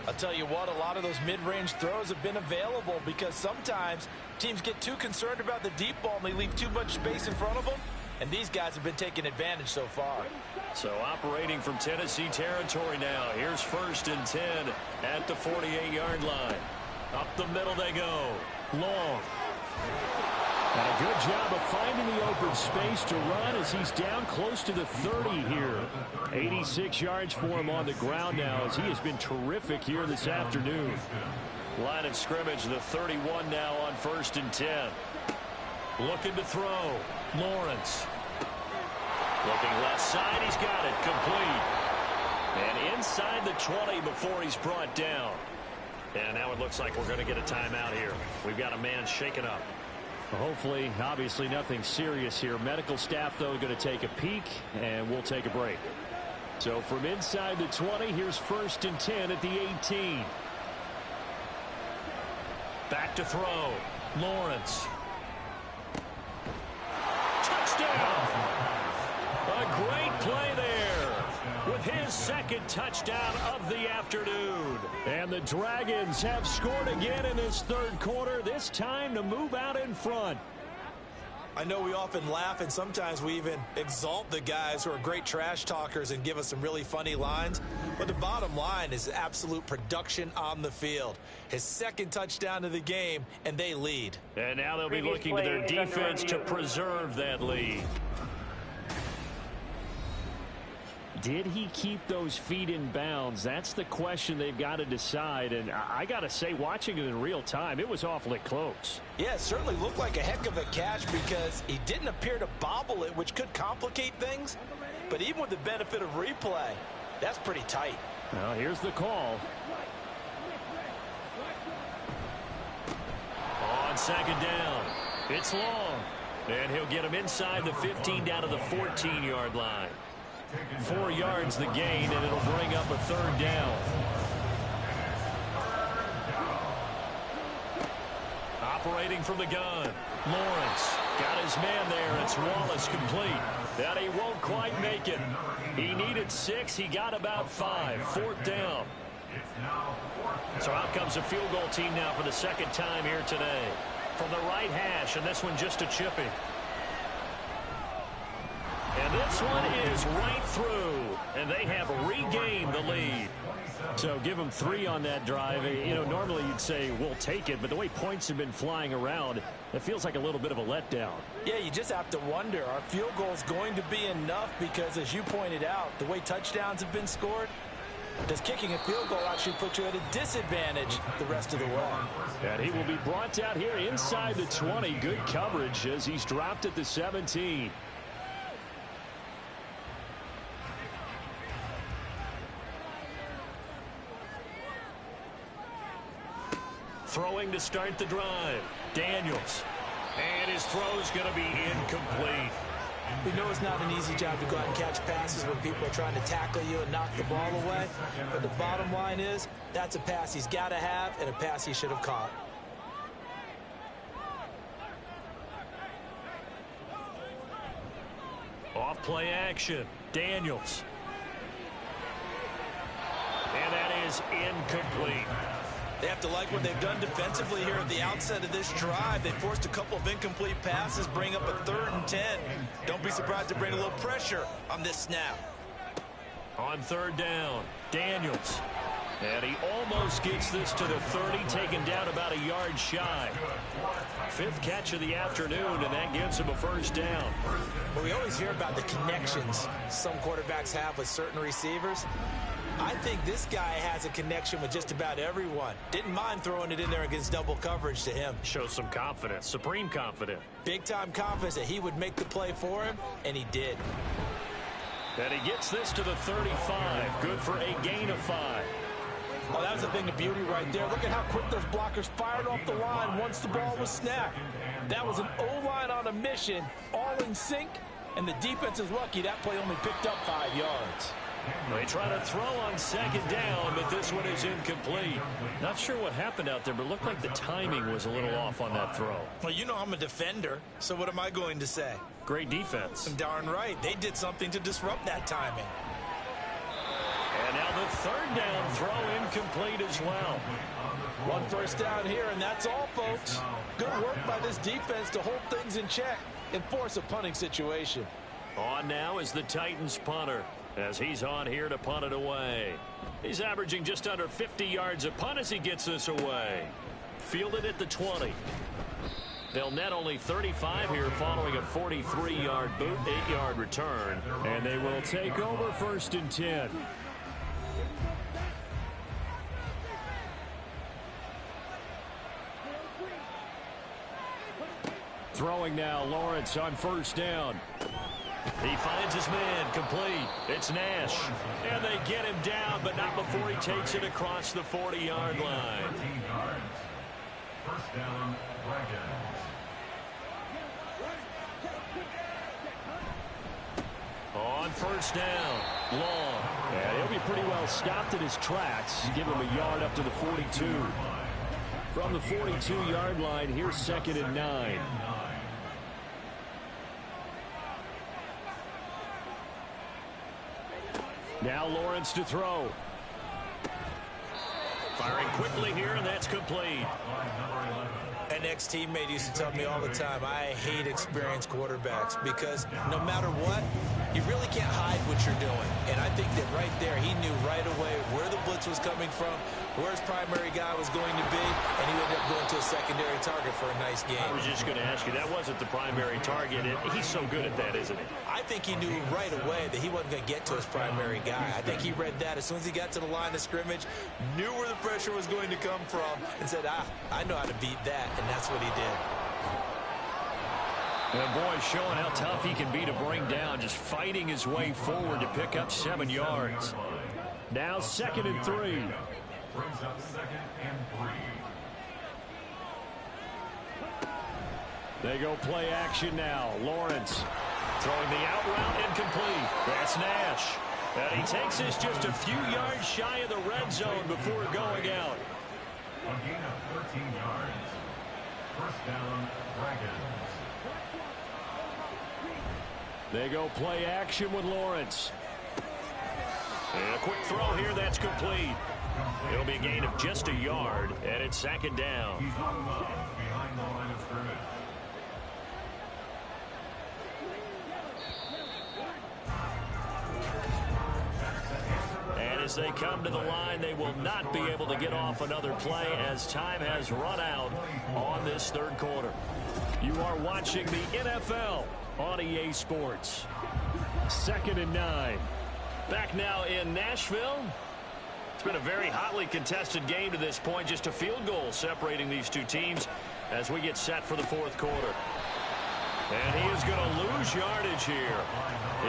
I'll tell you what, a lot of those mid-range throws have been available because sometimes teams get too concerned about the deep ball and they leave too much space in front of them. And these guys have been taking advantage so far. So operating from Tennessee territory now. Here's 1st and 10 at the 48-yard line. Up the middle they go. Long. And a good job of finding the open space to run as he's down close to the 30 here. 86 yards for him on the ground now as he has been terrific here this afternoon. Line of scrimmage, the 31 now on 1st and 10. Looking to throw. Lawrence. Looking left side. He's got it. Complete. And inside the 20 before he's brought down. And now it looks like we're going to get a timeout here. We've got a man shaken up. Hopefully, obviously nothing serious here. Medical staff, though, going to take a peek, and we'll take a break. So from inside the 20, here's 1st and 10 at the 18. Back to throw. Lawrence. Touchdown! A great play there with his second touchdown of the afternoon. And the Dragons have scored again in this third quarter, this time to move out in front. I know we often laugh and sometimes we even exalt the guys who are great trash talkers and give us some really funny lines. But the bottom line is absolute production on the field. His second touchdown of the game, and they lead. And now they'll be looking to their defense to preserve that lead. Did he keep those feet in bounds? That's the question they've got to decide. And I got to say, watching it in real time, it was awfully close. Yeah, it certainly looked like a heck of a catch because he didn't appear to bobble it, which could complicate things. But even with the benefit of replay, that's pretty tight. Well, here's the call. On 2nd down, it's long. And he'll get him inside the 15 down to the 14-yard line. 4 yards the gain, and it'll bring up a 3rd down. Operating from the gun. Lawrence got his man there. It's Wallace complete. And he won't quite make it. He needed 6. He got about 5. 4th down. So out comes a field goal team now for the second time here today. From the right hash, and this one just a chipping. And this one is right through, and they have regained the lead. So give them 3 on that drive. You know, normally you'd say we'll take it, but the way points have been flying around, it feels like a little bit of a letdown. Yeah, you just have to wonder, are field goals going to be enough? Because as you pointed out, the way touchdowns have been scored, does kicking a field goal actually put you at a disadvantage the rest of the way? And he will be brought down here inside the 20. Good coverage as he's dropped at the 17. Throwing to start the drive. Daniels. And his throw's going to be incomplete. We know it's not an easy job to go out and catch passes when people are trying to tackle you and knock the ball away. But the bottom line is, that's a pass he's got to have and a pass he should have caught. Off play action. Daniels. And that is incomplete. They have to like what they've done defensively here at the outset of this drive. They forced a couple of incomplete passes, bring up a 3rd and 10. Don't be surprised to bring a little pressure on this snap. On 3rd down, Daniels. And he almost gets this to the 30, taken down about a yard shy. 5th catch of the afternoon, and that gives him a 1st down. Well, we always hear about the connections some quarterbacks have with certain receivers. I think this guy has a connection with just about everyone. Didn't mind throwing it in there against double coverage to him. Shows some confidence, supreme confidence. Big-time confidence that he would make the play for him, and he did. And he gets this to the 35. Good for a gain of 5. Oh, that was a thing of beauty right there. Look at how quick those blockers fired off the line once the ball was snapped. That was an O-line on a mission, all in sync, and the defense is lucky that play only picked up 5 yards. They try to throw on 2nd down, but this one is incomplete. Not sure what happened out there, but it looked like the timing was a little off on that throw. Well, you know I'm a defender, so what am I going to say? Great defense. Darn right. They did something to disrupt that timing. And now the 3rd down throw incomplete as well. 1 1st down here, and that's all, folks. Good work by this defense to hold things in check and force a punting situation. On now is the Titans punter, as he's on here to punt it away. He's averaging just under 50 yards a punt as he gets this away. Fielded at the 20. They'll net only 35 here following a 43-yard boot, 8-yard return. And they will take over 1st and 10. Throwing now, Lawrence on 1st down. He finds his man, complete. It's Nash. And they get him down, but not before he takes it across the 40-yard line. 13 yards. 1st down, Dragons. On 1st down, Long. And he'll be pretty well stopped in his tracks. Give him a yard up to the 42. From the 42-yard line, here's 2nd and 9. Now Lawrence to throw. Firing quickly here, and that's complete. An ex-teammate used to tell me all the time, I hate experienced quarterbacks because no matter what, you really can't hide what you're doing. And I think that right there, he knew right away where the blitz was coming from, where his primary guy was going to be, and he ended up going to a secondary target for a nice game. I was just going to ask you, that wasn't the primary target. He's so good at that, isn't he? I think he knew right away that he wasn't going to get to his primary guy. I think he read that as soon as he got to the line of scrimmage, knew where the pressure was going to come from, and said, I know how to beat that, and that's what he did. And boy, showing how tough he can be to bring down, just fighting his way forward to pick up 7 yards. Now 2nd and 3. Brings up 2nd and 3. They go play action now. Lawrence throwing the out route incomplete. That's Nash. And he takes this just a few yards shy of the red zone before going out. A gain of 13 yards. 1st down, Dragons. They go play action with Lawrence. And a quick throw here, that's complete. It'll be a gain of just a yard, and it's 2nd down. He's on the behind the line of scrimmage. And as they come to the line, they will not be able to get off another play as time has run out on this 3rd quarter. You are watching the NFL on EA Sports. 2nd and 9. Back now in Nashville. It's been a very hotly contested game to this point. Just a field goal separating these two teams as we get set for the 4th quarter. And he is going to lose yardage here.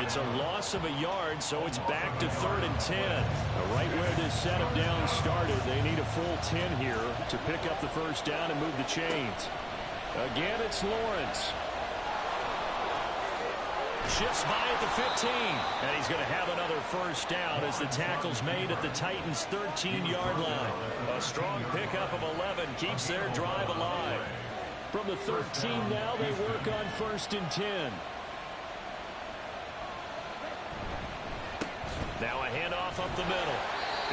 It's a loss of a yard, so it's back to 3rd and 10. Right where this set of downs started, they need a full 10 here to pick up the 1st down and move the chains. Again, it's Lawrence. Shifts by at the 15, and he's going to have another 1st down as the tackle's made at the Titans' 13-yard line. A strong pickup of 11 keeps their drive alive. From the 13 now, they work on 1st and 10. Now a handoff up the middle.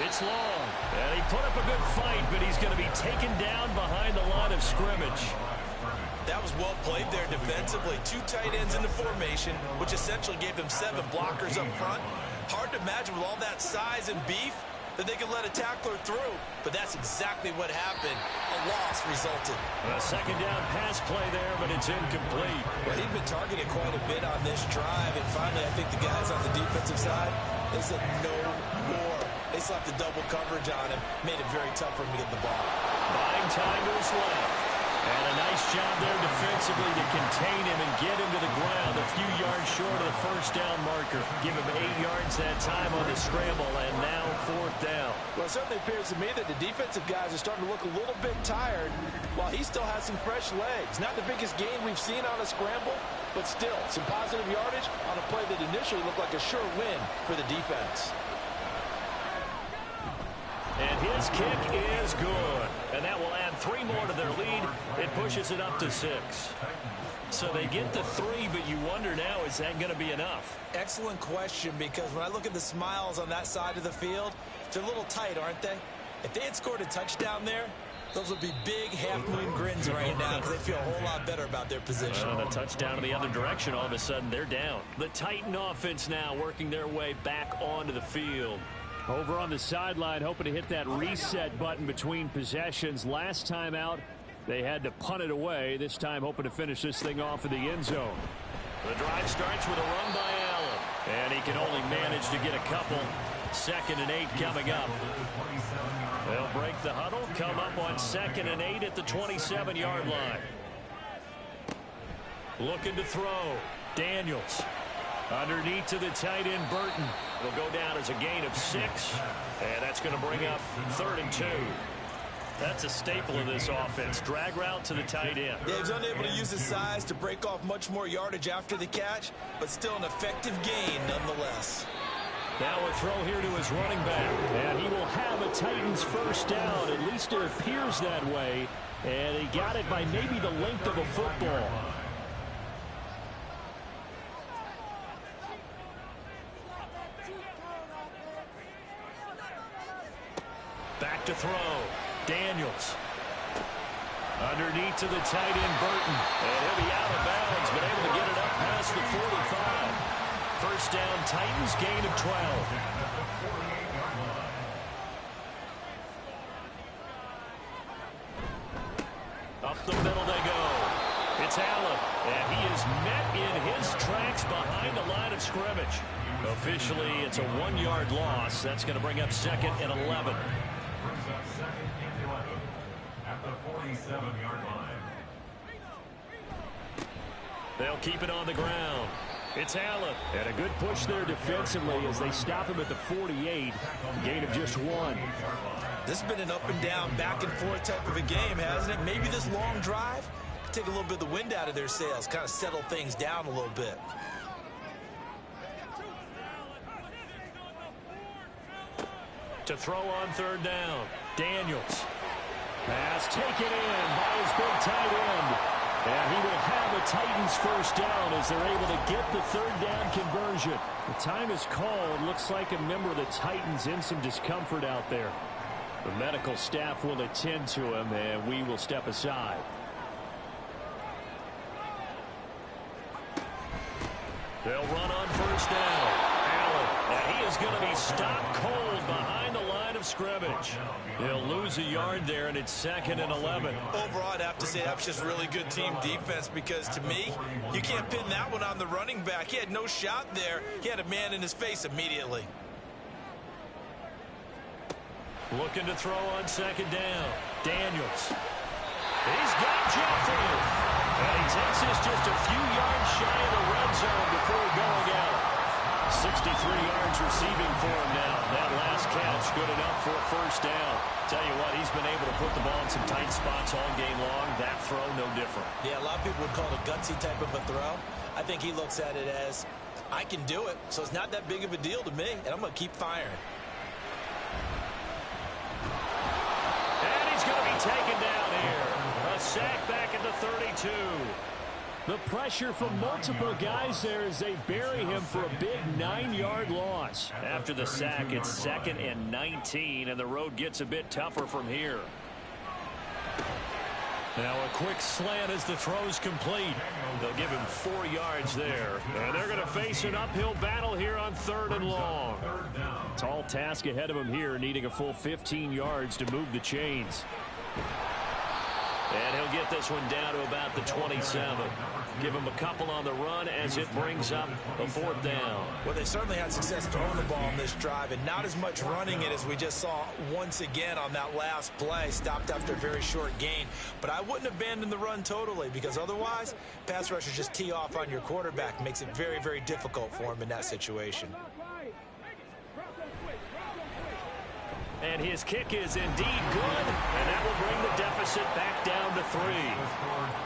It's Long, and he put up a good fight, but he's going to be taken down behind the line of scrimmage. That was well played there defensively. 2 tight ends in the formation, which essentially gave them 7 blockers up front. Hard to imagine with all that size and beef that they could let a tackler through. But that's exactly what happened. A loss resulted. A 2nd down pass play there, but it's incomplete. Well, he'd been targeted quite a bit on this drive. And finally, I think the guys on the defensive side, they said no more. They slapped the double coverage on him. Made it very tough for him to get the ball. Buying time to his left. And a nice job there defensively to contain him and get him to the ground a few yards short of the 1st down marker. Give him 8 yards that time on the scramble, and now 4th down. Well, it certainly appears to me that the defensive guys are starting to look a little bit tired while he still has some fresh legs. Not the biggest gain we've seen on a scramble, but still some positive yardage on a play that initially looked like a sure win for the defense. And his kick is good. And that will add 3 more to their lead. It pushes it up to 6. So they get the 3, but you wonder now, is that going to be enough? Excellent question, because when I look at the smiles on that side of the field, they're a little tight, aren't they? If they had scored a touchdown there, those would be big half-moon grins right now because they feel a whole lot better about their position. And a touchdown in the other direction, all of a sudden they're down. The Titan offense now working their way back onto the field. Over on the sideline, hoping to hit that reset button between possessions. Last time out, They had to punt it away, this time hoping to finish this thing off in the end zone. The drive starts with a run by Allen. And he can only manage to get a couple. 2nd and 8 coming up. They'll break the huddle, come up on 2nd and 8 at the 27-yard line. Looking to throw. Daniels. Underneath to the tight end, Burton. Will go down as a gain of 6. And that's going to bring up 3rd and 2. That's a staple of this offense. Drag route to the tight end. Yeah, he's unable to use his size to break off much more yardage after the catch, but still an effective gain nonetheless. Now a throw here to his running back. And he will have a Titans first down. At least it appears that way. And he got it by maybe the length of a football. Back to throw. Daniels. Underneath to the tight end, Burton. And he'll be out of bounds, but able to get it up past the 45. First down, Titans, gain of 12. Up the middle they go. It's Allen, and he is met in his tracks behind the line of scrimmage. Officially, it's a 1-yard loss. That's going to bring up 2nd and 11. Brings up 2nd and 11 at the 47-yard line. They'll keep it on the ground. It's Allen. And a good push there defensively as they stop him at the 48. Gain of just 1. This has been an up and down, back and forth type of a game, hasn't it? Maybe this long drive could take a little bit of the wind out of their sails, kind of settle things down a little bit. To throw on 3rd down. Daniels. Pass taken in by his big tight end. And he will have a Titans first down as they're able to get the 3rd down conversion. The time is called. Looks like a member of the Titans in some discomfort out there. The medical staff will attend to him, and we will step aside. They'll run on first down. Allen, and he is going to be stopped cold behind the line of scrimmage. They'll lose a yard there, and it's 2nd and 11. Overall, I'd have to say that was just really good team defense because, to me, you can't pin that one on the running back. He had no shot there. He had a man in his face immediately. Looking to throw on 2nd down. Daniels. He's got Jeffrey. And he takes this just a few yards shy of the red zone before going out. 63 yards receiving for him now. That last catch good enough for a first down. Tell you what, he's been able to put the ball in some tight spots all game long. That throw, no different. Yeah, a lot of people would call it a gutsy type of a throw. I think he looks at it as, I can do it, so it's not that big of a deal to me, and I'm going to keep firing. And he's going to be taken down here. A sack back at the 32. The pressure from multiple guys there as they bury him for a big 9-yard loss. After the sack, it's 2nd and 19, and the road gets a bit tougher from here. Now a quick slant as the throw's complete. They'll give him 4 yards there. And they're going to face an uphill battle here on 3rd and long. Tall task ahead of him here, needing a full 15 yards to move the chains. And he'll get this one down to about the 27. Give him a couple on the run as it brings up a 4th down. Well, they certainly had success throwing the ball on this drive, and not as much running it as we just saw once again on that last play. Stopped after a very short gain. But I wouldn't abandon the run totally, because otherwise, pass rushers just tee off on your quarterback. Makes it very, very difficult for him in that situation. And his kick is indeed good, and that will bring the deficit back down to 3.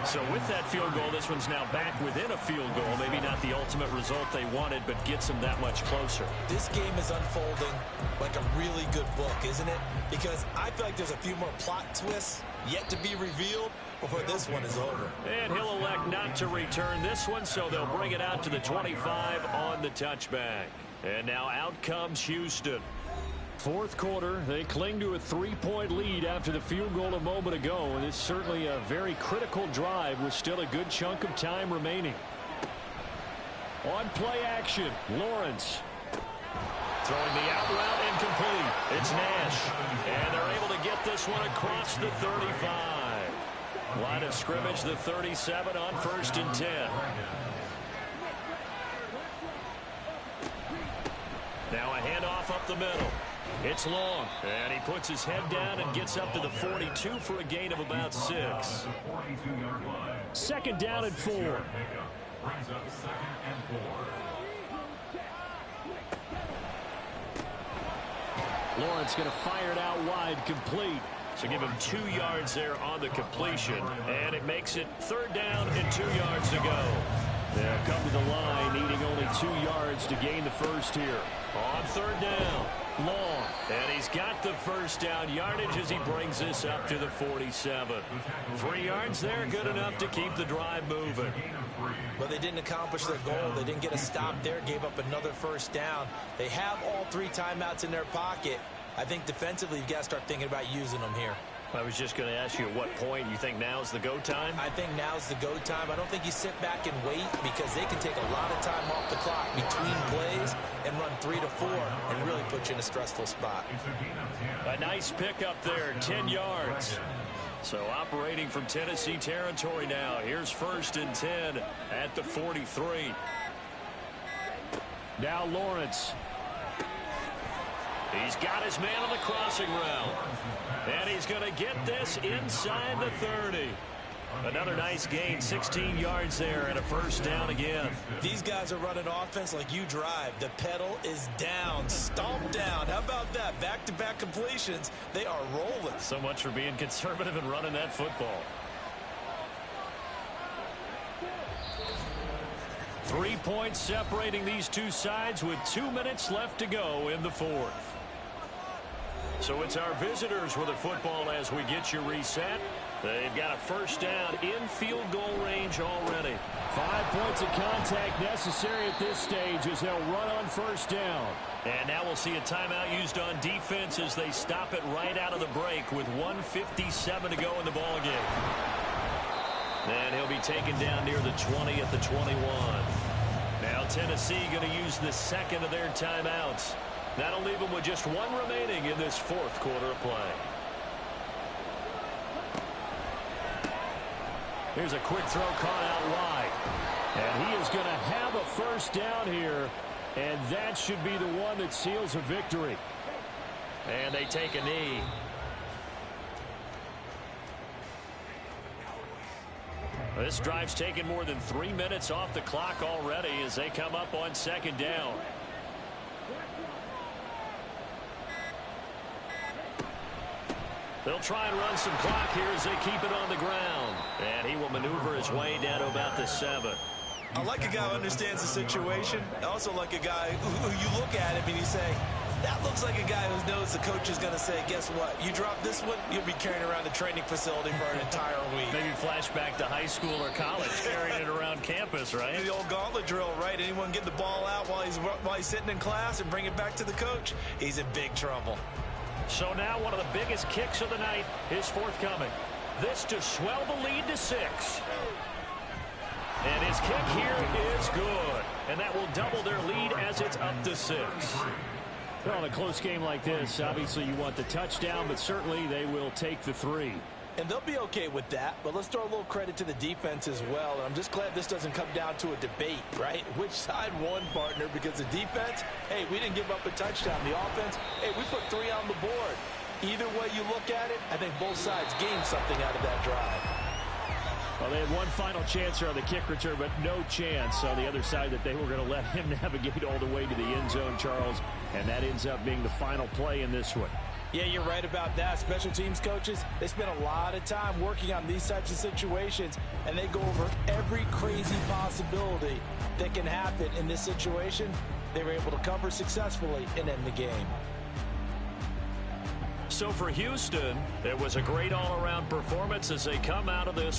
So with that field goal, this one's now back within a field goal. Maybe not the ultimate result they wanted, but gets them that much closer. This game is unfolding like a really good book, isn't it? Because I feel like there's a few more plot twists yet to be revealed before this one is over. And he'll elect not to return this one, so they'll bring it out to the 25 on the touchback. And now out comes Houston. 4th quarter, they cling to a 3-point lead after the field goal a moment ago, and it's certainly a very critical drive with still a good chunk of time remaining. On play action, Lawrence. Throwing the out route incomplete. It's Nash, and they're able to get this one across the 35. Line of scrimmage, the 37 on 1st and 10. Now a handoff up the middle. It's long, and he puts his head down and gets up to the 42 for a gain of about 6. 2nd down and 4. Brings up 2nd and 4. Lawrence going to fire it out wide, complete. So give him 2 yards there on the completion, and it makes it 3rd down and 2 yards to go. They'll come to the line, needing only 2 yards to gain the first here. On 3rd down, long, and he's got the 1st down yardage as he brings this up to the 47. 3 yards there, good enough to keep the drive moving. But they didn't accomplish their goal. They didn't get a stop there, gave up another 1st down. They have all 3 timeouts in their pocket. I think defensively, you've got to start thinking about using them here. I was just going to ask you at what point you think now's the go time? I think now's the go time. I don't think you sit back and wait because they can take a lot of time off the clock between plays and run 3 to 4 and really put you in a stressful spot. A nice pickup there, 10 yards. So operating from Tennessee territory now. Here's 1st and 10 at the 43. Now Lawrence. He's got his man on the crossing route. And he's going to get this inside the 30. Another nice gain, 16 yards there and a 1st down again. These guys are running offense like you drive. The pedal is down, stomp down. How about that? Back-to-back completions. They are rolling. So much for being conservative and running that football. 3 points separating these two sides with 2 minutes left to go in the 4th. So it's our visitors with the football as we get you reset. They've got a 1st down in field goal range already. 5 points of contact necessary at this stage as they'll run on 1st down. And now we'll see a timeout used on defense as they stop it right out of the break with 1:57 to go in the ballgame. And he'll be taken down near the 20 at the 21. Now Tennessee going to use the 2nd of their timeouts. That'll leave them with just 1 remaining in this 4th quarter of play. Here's a quick throw caught out wide. And he is going to have a 1st down here. And that should be the one that seals a victory. And they take a knee. This drive's taken more than 3 minutes off the clock already as they come up on 2nd down. They'll try and run some clock here as they keep it on the ground. And he will maneuver his way down to about the 7. I like a guy who understands the situation. I also like a guy who you look at him and you say, that looks like a guy who knows the coach is going to say, guess what? You drop this one, you'll be carrying around the training facility for an entire week. Maybe flashback to high school or college, carrying it around campus, right? The old gauntlet drill, right? Anyone get the ball out while he's sitting in class and bring it back to the coach, he's in big trouble. So now one of the biggest kicks of the night is forthcoming. This to swell the lead to 6. And his kick here is good. And that will double their lead as it's up to 6. Well, in a close game like this, obviously you want the touchdown, but certainly they will take the 3. And they'll be okay with that, but let's throw a little credit to the defense as well. And I'm just glad this doesn't come down to a debate, right? Which side won, partner? Because the defense, hey, we didn't give up a touchdown. The offense, hey, we put 3 on the board. Either way you look at it, I think both sides gained something out of that drive. Well, they had one final chance here on the kick return, but no chance on the other side that they were going to let him navigate all the way to the end zone, Charles. And that ends up being the final play in this one. Yeah, you're right about that. Special teams coaches, they spend a lot of time working on these types of situations, and they go over every crazy possibility that can happen in this situation. They were able to cover successfully and end the game. So for Houston, it was a great all-around performance as they come out of this